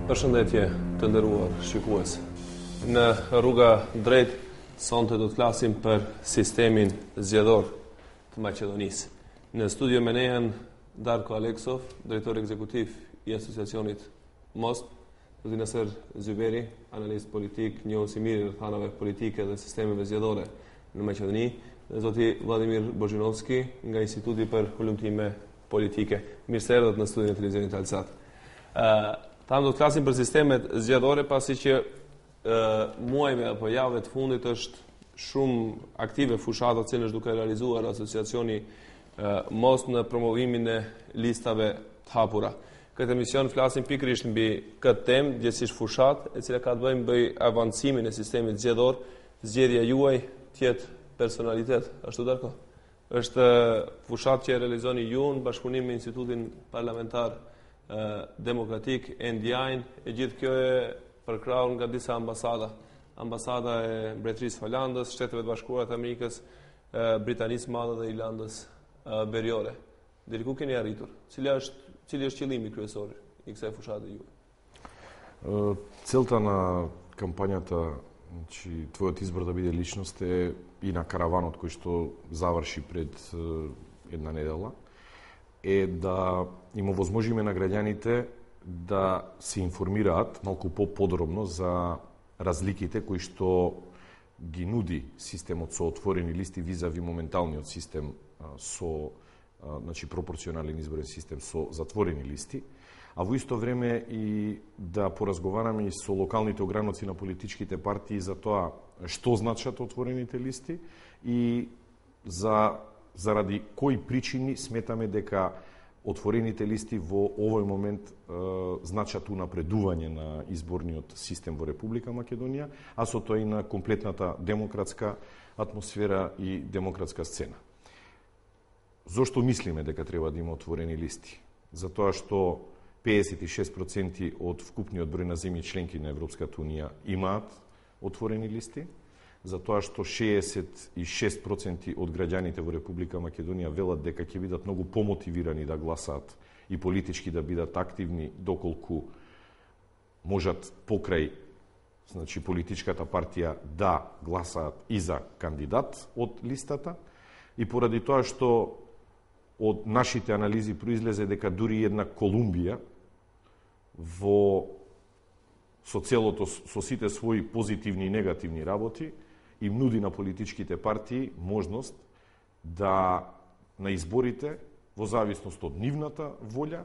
Përshëndetje të nderuar shikues. Në rruga drejt, sonte do të flasim për sistemin zgjedhor të Maqedonisë. Në studio me ne janë Darko Aleksov, drejtor ekzekutiv i asociacionit MOST, zoti Naser Zyberi, analist politik, njohës i mirë rrethana politike dhe sistemeve zgjedhore në Maqedoni, dhe zoti Vladimir Bozhinovski nga Instituti për Hulumtime Politike. Mirë se erdhët në studion e televizionit Alsat. Ta do të flasim për sistemet zgjedhore, pasi që muajve apo javëve të fundit është shumë aktive fushatat që është duke realizuar asociacioni MOST në promovimin e listave të hapura. Këtë emision flasim pikërisht mbi këtë temë, gjithsesi fushat, e cila ka të bëjë avancimin e sistemit zgjedhor, zgjedhja juaj të jetë personalitet, ashtu Darko? Është fushat që e realizoni ju në bashkëpunim me Institutin Parlamentar Demokratik, NDI, e gjithë kjo e përkrahur nga disa ambasada. Ambasada e Mbretërisë Holandës, Shteteve të Bashkuara të Amerikës, Britanisë Madhe dhe Irlandës Veriore. Deri ku keni arritur? Cili është qëllimi kryesor i kësaj fushate juaj? Целта на кампањата, твојот избор да биде личност е и на караванот кој што заврши пред една недела, е да им овозможиме на граѓаните да се информираат малку по-подробно за разликите кои што ги нуди системот со отворени листи визави моменталниот систем со пропорционален изборен систем со затворени листи, а во исто време и да поразговараме и со локалните ограноци на политичките партии за тоа што значат отворените листи и заради кои причини сметаме дека отворените листи во овој момент значат унапредување на изборниот систем во Република Македонија, а со тоа и на комплетната демократска атмосфера и демократска сцена. Зошто мислиме дека треба да има отворени листи? Затоа што 56% од вкупниот број на земји членки на Европската унија имаат отворени листи, затоа што 66% од граѓаните во Република Македонија велат дека ќе бидат многу помотивирани да гласаат и политички да бидат активни доколку можат покрај политичката партија да гласаат и за кандидат од листата, и поради тоа што од нашите анализи произлезе дека дури една Колумбија со сите своји позитивни и негативни работи им нуди на политичките партии можност да на изборите, во зависност од нивната волја,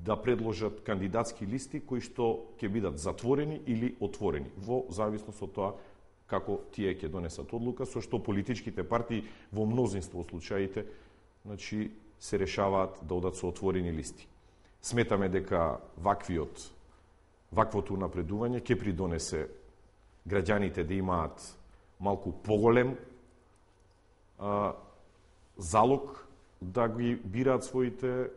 да предложат кандидатски листи кои што ќе бидат затворени или отворени, во зависност од тоа како тие ќе донесат одлука, со што политичките партии во мнозинство од случаите се решаваат да одат со отворени листи. Сметаме дека ваквото напредување ќе придонесе граѓаните да имаат малку поголем залог да ги бираат своите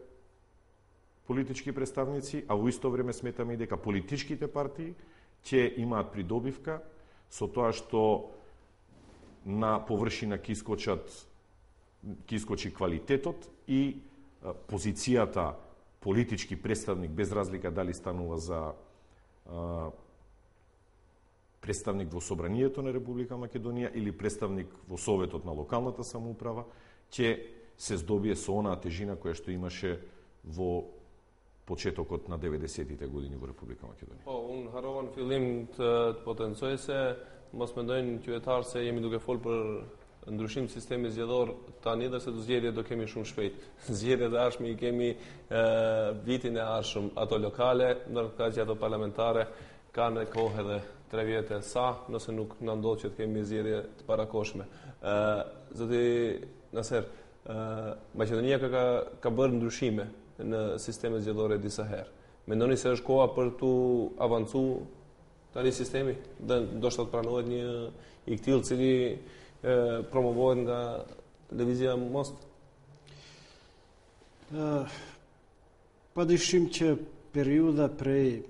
политички представници, а во исто време сметаме и дека политичките партии ќе имаат придобивка со тоа што на површина ќе искочи квалитетот и позицијата политички представник, без разлика дали станува за представник во Собранието на Република Македонија или представник во Советот на локалната самоуправа, ќе се здобие со онаа тежина која што имаше во почетокот на 90-тите години во Република Македонија. Unë harrova në fillim të potencoj se mos mendojnë qytetarë se jemi duke folë për ndryshim sistemi zgjedhor tani dhe se zgjedhjet do kemi shumë shpejt. Zgjedhjet e ardhshme i kemi vitin e ardhshëm, ato lokale, ndërkohë që ato parlamentare kanë kohë edhe 3 vjet e sa, nëse nuk na ndodh që të kemi zgjedhje të parakoshme. Zoti Naser, Maqedonia ka bërë ndryshime në sistemet zgjedhore disa herë. Mendoni se është koha për tu avancu tani sistemi? Dhe ndoshta të pranohet një i tillë cili promovohet nga televizia MOST? Padyshim që periudha prej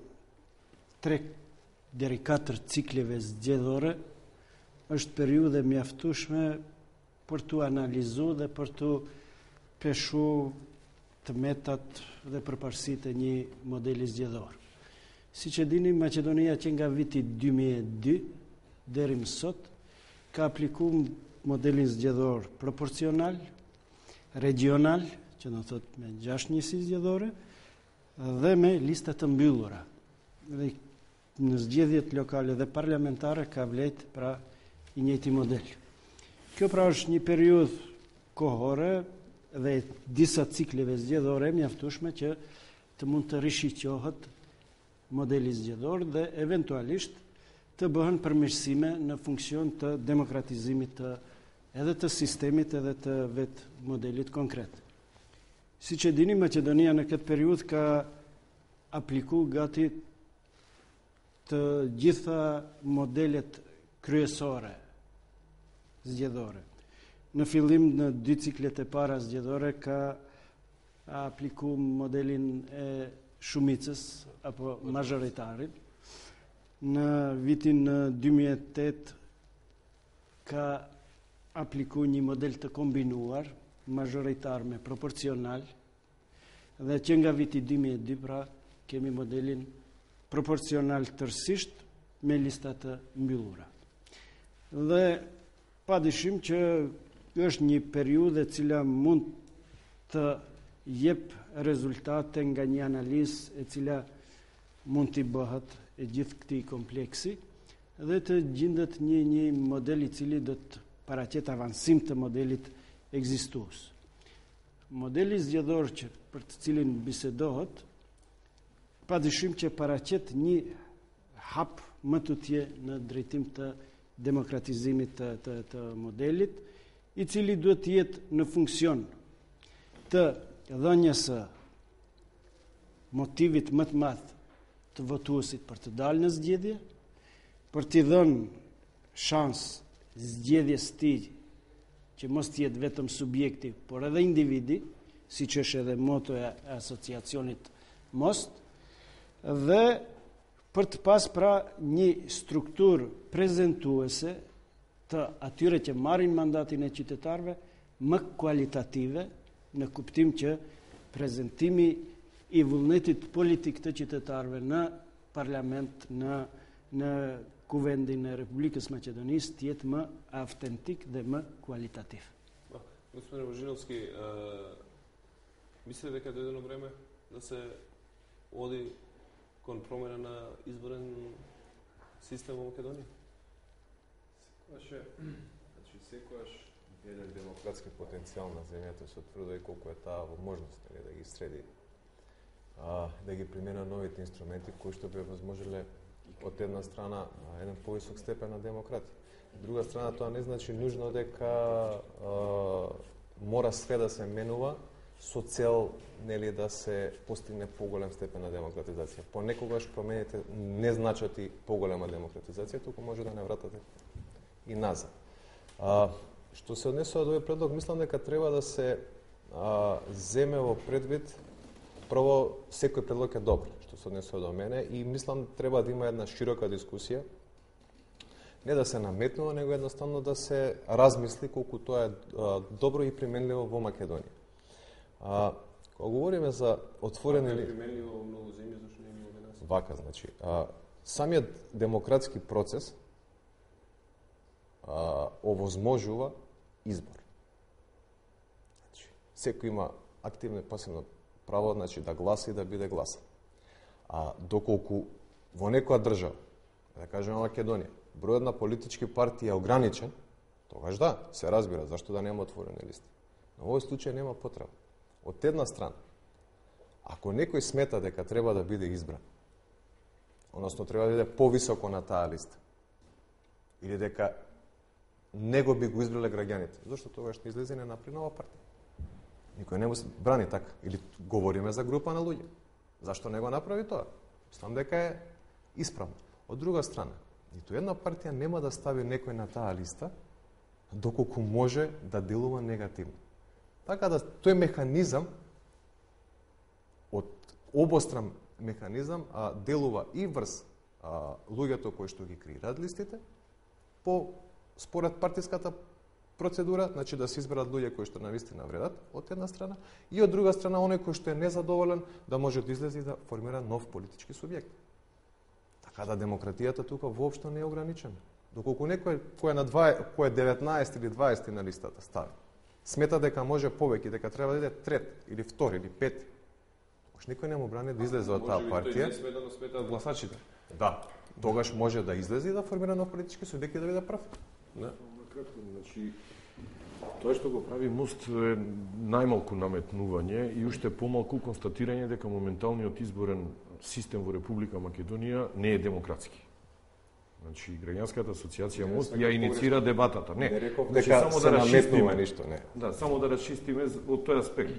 3 deri 4 cikleve zgjedhore është periudhë mjaftueshme për tu analizuar dhe për tu peshu të metat dhe përparësitë e një modeli zgjedhor. Si që dini, Maqedonia që nga viti 2002 deri më sot ka aplikuar modelin zgjedhor proporcional, regional, që do thot me 6 njësi zgjedhore, dhe me lista të mbyllura. Dhe në zgjedhjet lokale dhe parlamentare ka vlet pra i njëjti model. Kjo pra është një periudhë kohore dhe disa cikleve zgjedhore mjaftueshme që të mund të rishiqohet modeli zgjedhor dhe eventualisht të bëhen përmirësime në funksion të demokratizimit edhe të sistemit edhe të vetë modelit konkret. Si që dini, Maqedonia në këtë periudhë ka apliku gati të gjitha modelet kryesore zgjedhore. Në fillim në 2 ciklet e para zgjedhore ka apliku modelin e shumicës apo majoritarit. Në vitin 2008 ka apliku një model të kombinuar, majoritar me proporcional, dhe që nga viti 2002 pra kemi modelin proporcional tërësisht me lista të mbyllura. Dhe padyshim që është një periudhë e cila mund të jep rezultate nga një analizë e cila mund t'i bëhet e gjithë këtij kompleksi dhe të gjendet një model i cili do të paraqet avancim të modelit ekzistues. Modeli zgjedhor që për të cilin bisedohet padyshim që paraqet një hap më të tje në drejtim të demokratizimit të modelit, i cili duhet të jetë në funksion të dhënies së motivit më të madh të votuesit për të dalë në zgjedhje, për t'i dhënë shans zgjedhjes tij që mos të jetë vetëm subjekti, por edhe individi, siç është edhe moto e asociacionit MOST, dhe për të pas pra një strukturë prezantuese të atyre që marrin mandatin e qytetarëve më kualitative, në kuptim që prezantimi i vullnetit politik të qytetarëve në parlament, në kuvendin e Republikës Maqedonisë të jetë më autentik dhe më kualitativ. Господин Божиновски, мислите дека дојде време да се оди кон промена на изборен систем во Македонија? Секојаш еден демократски потенцијал на земјата се отврдува и колку е таа возможност да ги среди, да ги примена новите инструменти кои што би возможеле од една страна еден повисок степен на демократија. Од друга страна тоа не значи нужно дека мора све да се менува со цел да се постигне поголем степен на демократизација. Понекогаш промените не значат и поголема демократизација, туку може да не вратате и назад. Што се однесува до овој предлог, мислам дека треба да се земе во предвид. Прво, секој предлог е добар, што се однесува до мене, и мислам треба да има една широка дискусија, не да се наметнува, него едноставно да се размисли колку тоа е добро и применливо во Македонија. Кога говориме за отворени или применливо во многу земји, зашто не во нас? Вака, значи, самиот демократски процес овозможува избор. Значи, секој има активно посебно право, значи, да гласа и да биде гласан. Доколку во некоја држава, да кажеме Македонија, бројот на политички партии е ограничен, тогаш да, се разбира, зашто да нема отворени листи. Но во овој случај нема потреба. Од една страна, ако некој смета дека треба да биде избран, односно треба да биде повисоко на таа листа, или дека него би го избрале граѓаните, зашто тогаш не излезе и не направи нова партија? Никој не му се брани така. Или говориме за група на луѓе. Зашто не го направи тоа? Мислам дека е исправно. Од друга страна, ниту една партија нема да стави некој на таа листа доколку може да делува негативно. Така да тој механизам, од обостран механизам, делува и врз луѓето кои што ги креираат листите, според партиската процедура, значи да се изберат луѓе кои што навистина вредат, од една страна, и од друга страна, оној кој што е незадоволен, да може да излезе и да формира нов политички субјект. Така да демократијата тука воопшто не е ограничена. Доколку некој кој е 19 или 20 на листата стави, смета дека може повеќе, дека треба да иде трет или втори или пети, тогаш никој не му брани да излезе од таа партија. Може би тој не смета да сметаат гласачите. Да, тогаш може да излезе и да формира нов политички субјект и да биде прв. Да. Кратко, значи, тоа што го прави МОСТ е најмалку наметнување и уште помалку констатирање дека моменталниот изборен систем во Република Македонија не е демократски. Значи, Граѓанската асоциација МОСТ ја иницира дебатата. Не реков значи, дека само се да наметнува расчистиме ништо, не. Да, само да расчистиме од тој аспект.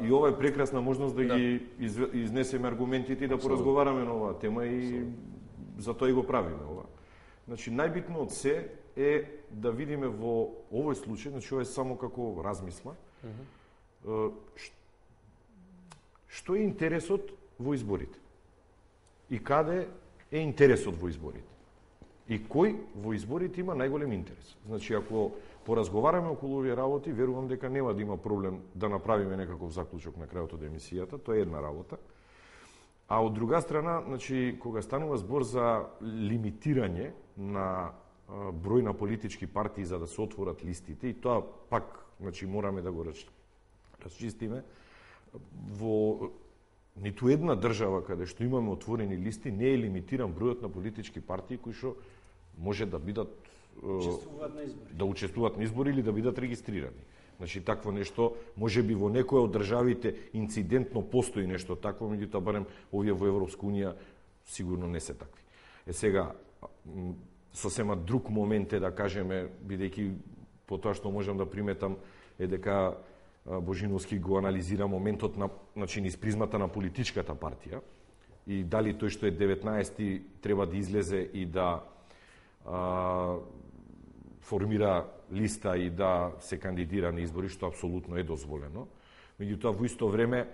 И ова е прекрасна можност да ги изнесеме аргументите и да поразговараме на оваа тема и затоа и го правиме ова. Значи, најбитно од се е да видиме во овој случај, значи ова е само како размисла, што е интересот во изборите и каде е интересот во изборите и кој во изборите има најголем интерес. Значи, ако поразговараме околу овие работи, верувам дека нема да има проблем да направиме некаков заклучок на крајот од емисијата, тоа е една работа. А од друга страна, значи, кога станува збор за лимитирање на број на политички партии за да се отворат листите, и тоа пак, значи, мораме да го расчистиме, во ниту една држава каде што имаме отворени листи не е лимитиран бројот на политички партии кои што може да бидат да учествуваат на избори или да бидат регистрирани. Значи, такво нешто, може би во некоја од државите инцидентно постои нешто такво, меѓутоа барем овие во Европска унија сигурно не се такви. Сега, сосема друг момент е да кажеме, бидејќи по тоа што можам да приметам е дека Божиновски го анализира моментот на, значи, низ призмата на политичката партија и дали тој што е 19 треба да излезе и да формира листа и да се кандидира на избори, што апсолутно е дозволено. Меѓутоа, во исто време,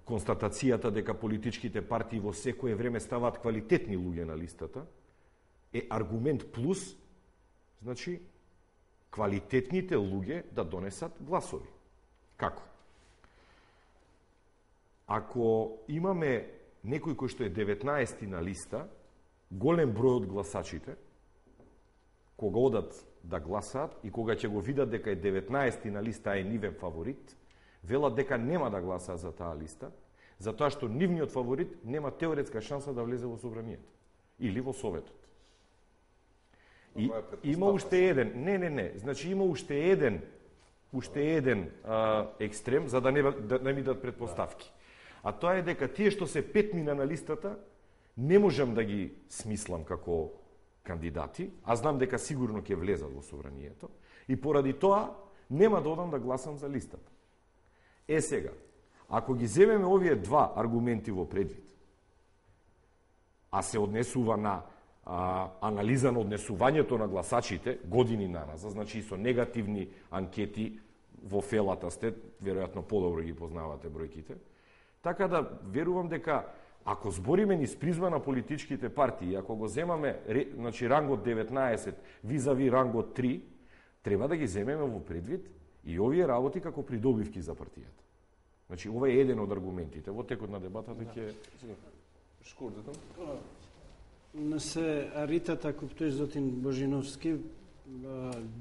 констатацијата дека политичките партии во секое време ставаат квалитетни луѓе на листата е аргумент плюс, значи, квалитетните луѓе да донесат гласови. Како? Ако имаме некој кој што е 19 на листа, голем број од гласачите, кога одат да гласаат и кога ќе го видат дека е 19 на листа е нивен фаворит, велат дека нема да гласаат за таа листа, затоа што нивниот фаворит нема теоретска шанса да влезе во собранието или во советот. И има уште еден, значи има уште еден екстрем за да не ми дадат предпоставки. А тоа е дека тие што се 5 мина на листата не можам да ги смислам како кандидати, а знам дека сигурно ќе влезат во собранието и поради тоа нема да одам да гласам за листата. Сега, ако ги земеме овие два аргументи во предвид, а се однесува на анализа на однесувањето на гласачите години наназад, значи и со негативни анкети во фелата сте, веројатно подобро ги познавате бројките, така да верувам дека ако збориме низ призма на политичките партии, ако го земаме, значи, рангот 19 визави рангот 3, треба да ги земеме во предвид и овие работи како придобивки за партијата. Значи, ова е еден од аргументите. Во текот на дебатата ќе... Шкурдето? Не се аритата куптојзотин Божиновски,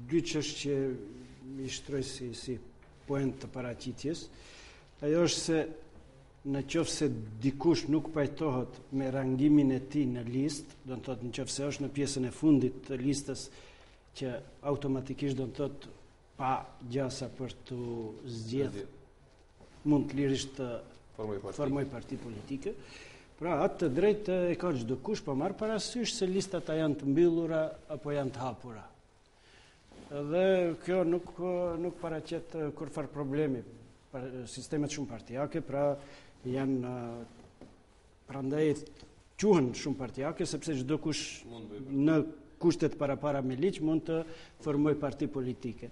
дючешće istrojsi si poenta paratitjes, a još se начав се дикуш нук пајтохот ме рангимине ти на лист, дон тот начав се ош написане фундит листас ќе автоматикиш дон тот па ѓаса порту здјет мунтлиришта формој парти политика. Пра атта дрейта е кач до куш па мар пара сиш се листата јант билура а по јант хапура. Dhe kjo nuk paraqet kur far problemi. Sistemet shumë partijake, pra janë prandaj quhen shumë partijake, sepse çdo kush në kushtet para me ligj mund të formoj parti politike.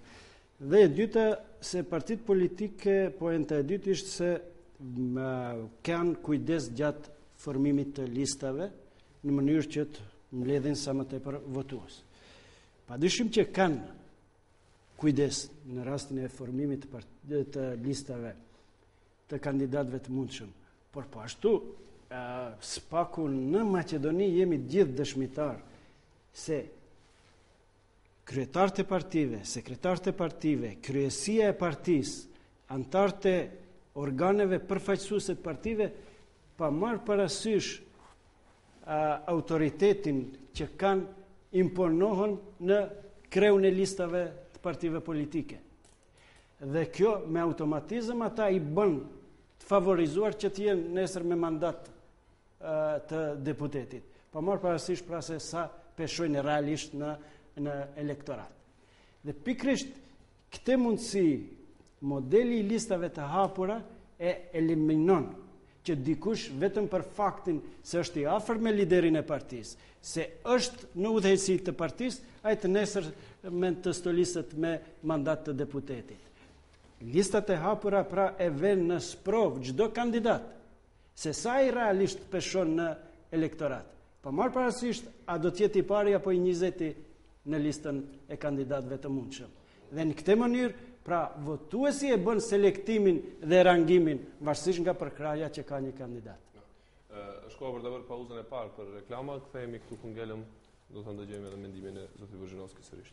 Dhe e dyta, se partitë politike, poenta e dytë ishte se kanë kujdes gjatë formimit të listave në mënyrë që të mbledhin sa më tepër votues. Padyshim që kanë kujdes në rastin e formimit të listave të kandidatëve të mundshëm, por po ashtu Spaku në Maqedoni jemi gjithë dëshmitar se kryetarët e partive, sekretarët e partive, kryesia e partisë, antarët e organeve përfaqësuese të partive, pa marrë parasysh autoritetin që kanë imponohen në kreun e listave të partive politike. Dhe kjo me automatizëm ata i bën të favorizuar që të jenë nesër me mandat të deputetit. Pa marrë parasysh pra se sa peshojnë realisht në elektorat. Dhe pikrisht këtë mundësi modeli i listave të hapura e eliminon që dikush vetëm për faktin se është i afër me liderin e partisë, se është në udhëheqësi të partisë, ai të nesër me të stoliset me mandat të deputetit. Listat e hapura pra e vënë në sprov çdo kandidat se sa i realisht peshon në elektorat. Pa marrë parasysh a do të jetë i pari apo i 20 në listën e kandidatëve të mundshëm. Dhe në këtë mënyrë, pra votuesi e bën selektimin dhe rangimin varësisht nga përkraja që ka një kandidat. Është koha për të bërë pauzën e parë për reklama, kthehemi këtu ku ngelëm, do ta ndëgjojmë edhe mendimin e zotit Vëzhinovski sërish.